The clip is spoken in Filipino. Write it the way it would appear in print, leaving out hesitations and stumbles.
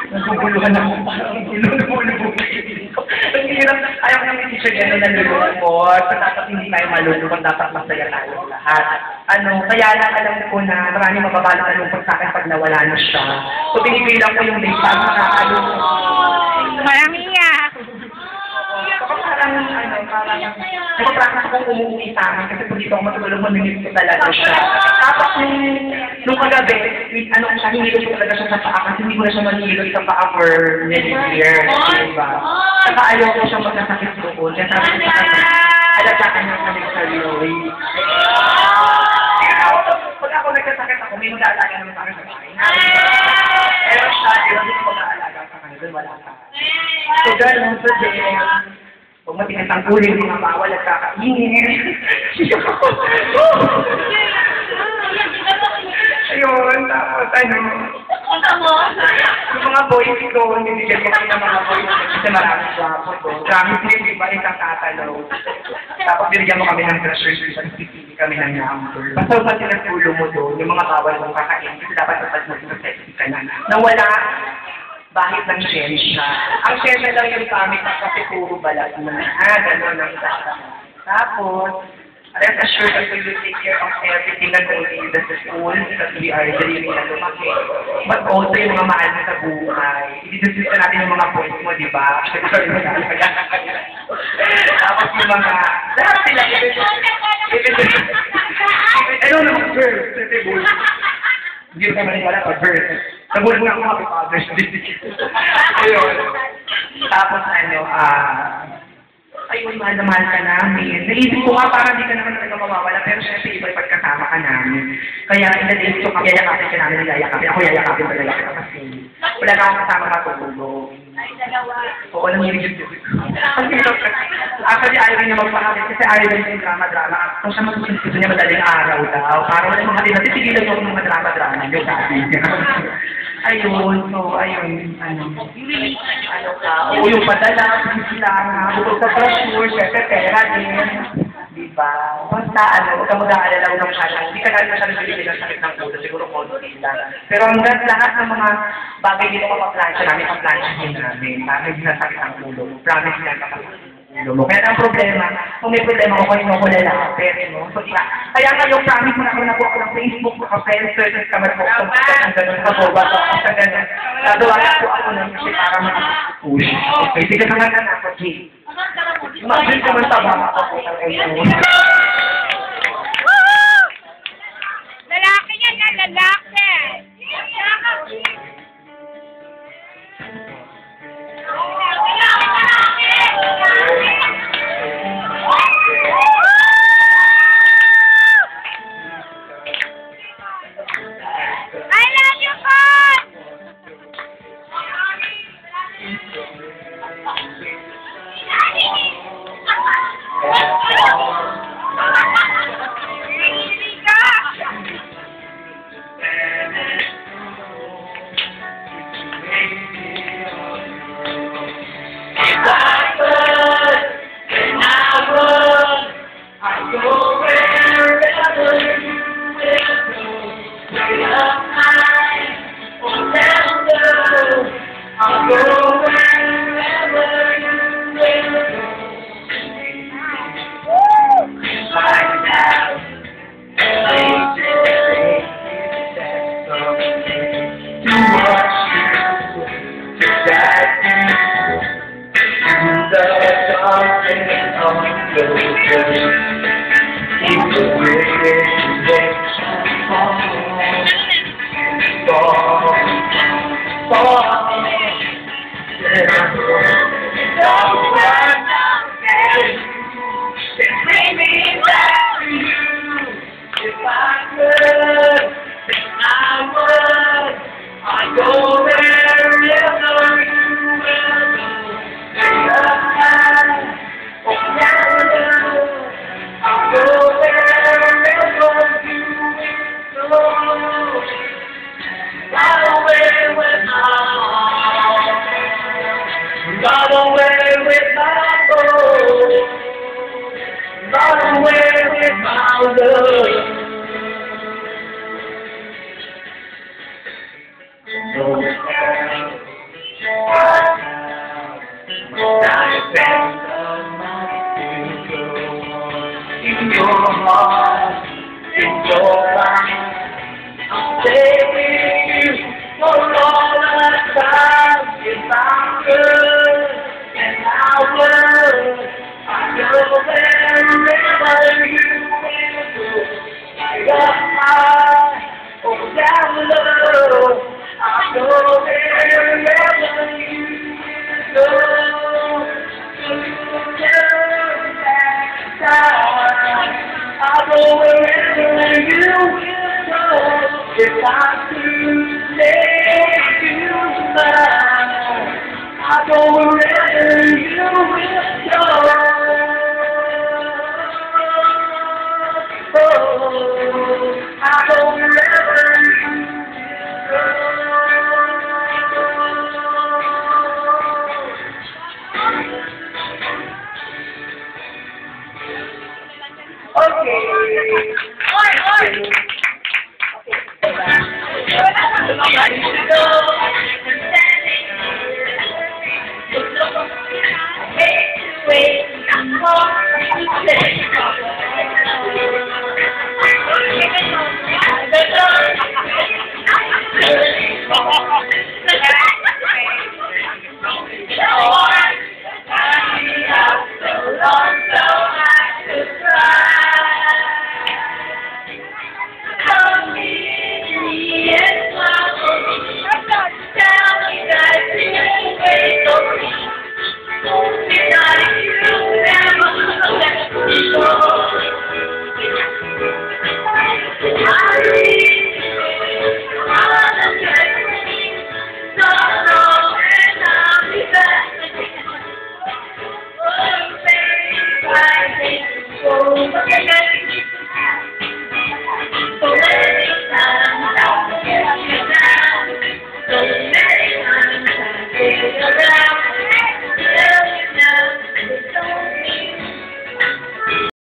Naguguluhan ako, parang gulo-gulo. Ang hirap, ayaw ko namin teacher gano'n nalulungkot. Dapat hindi tayo malulungkot, dapat masaya tayo lahat. Kaya lang alam ko na marami mababalang nalungkot sa akin pag nawala na siya. So, binibigay lang ko yung day pag nakakalungkot. Marami iyak. Parang, nagpapractice akong umuwi sa amin kasi kung dito ako matulog, maminit ko talaga siya. Tapos, nung kagabi, hinilot ko talaga siya sa paa kasi hindi ko na siya manilot sa paa for many years, diba? Saka ayaw ko siyang magkasakit doon. Kaya sabi ko sa kanya, alatakan niya kami sa Loy. Pag ako nagkasakit ako, may mag-aalaga naman sa akin sa bahay. Pero siya, hindi ko mag-aalaga sa kanya, doon wala ka. So, gano'n sa din. Kung matigas ang ulo, yung mga bawal at kakainin. Ayun, tapos yung mga boys ko, nilagyan ko ng mga boys kasi maraming swapo ko. Promise nila, di ba, isang tatalaw. Tapos binigyan mo kami ng treasures, isang pipili kami ng number. Basta huwag sila sa ulo mo doon, yung mga bawal mong kakain, kasi dapat mo sexy ka na. Nawala, bahit ng siyensya. Ang siyensya lang yung pamit kasi puro balat na. Gano'n ang saka. Tapos, rest assured that we will take care of everything not only in the school that we are dreaming na lumaki, but also yung mga mahal mo sa buhay. Ididusist na natin yung mga points mo, di ba? Tapos yung mga, lahat sila, hindi ko naman wala pa birth. Nagulong lang ako kay Father's Day. Ayun. Tapos ayun, mahal na mahal ka namin. Naisip ko nga parang hindi ka naman talaga mawawala, pero syempre iba pagkasama ka namin. Kaya in the days to come, yayakapin ka namin, yayakapin. Ako yayakapin talaga kasi wala na akong kasama matutulog. Ay, dalawa. Oo, alam niyo yung actually, ayaw niya magpahamit kasi ayaw niya yung drama-drama. Kung siya gusto niya madaling araw daw. Para wala mga din. Tigilan niyo yung mga drama-drama niyo. Ayun, so, ayun, oo, yung padala, lang, bukod sa brochure, syempre, pera din. Diba? Basta, huwag ka mag-aalala, huwag ka masyadong, hindi ka natin masyadong bilibig ng sakit ng ulo, siguro konti lang. Pero hanggang lahat ng mga bagay dito kapaplansya namin, kaplansyahin namin, para hindi na sakit ang ulo. Promise yan kapag ulo mo. Kaya ang problema, kung may problema ko, kanino ko lalapit, no? So, kaya ngayon, promise mo na po ako ng Facebook, friends, searches ka man po, kung gano'n ka po, baka sa gano'n. Nagawa na po ako ng kasi para mag-push. Okay, sige naman na ako, G. Imagine ko man taba ako po sa kayo. Lalaki yan na, lalaki! I love you, God! go wherever you will go. Oh, I go wherever you will go. Okay. Oi, So many times I feel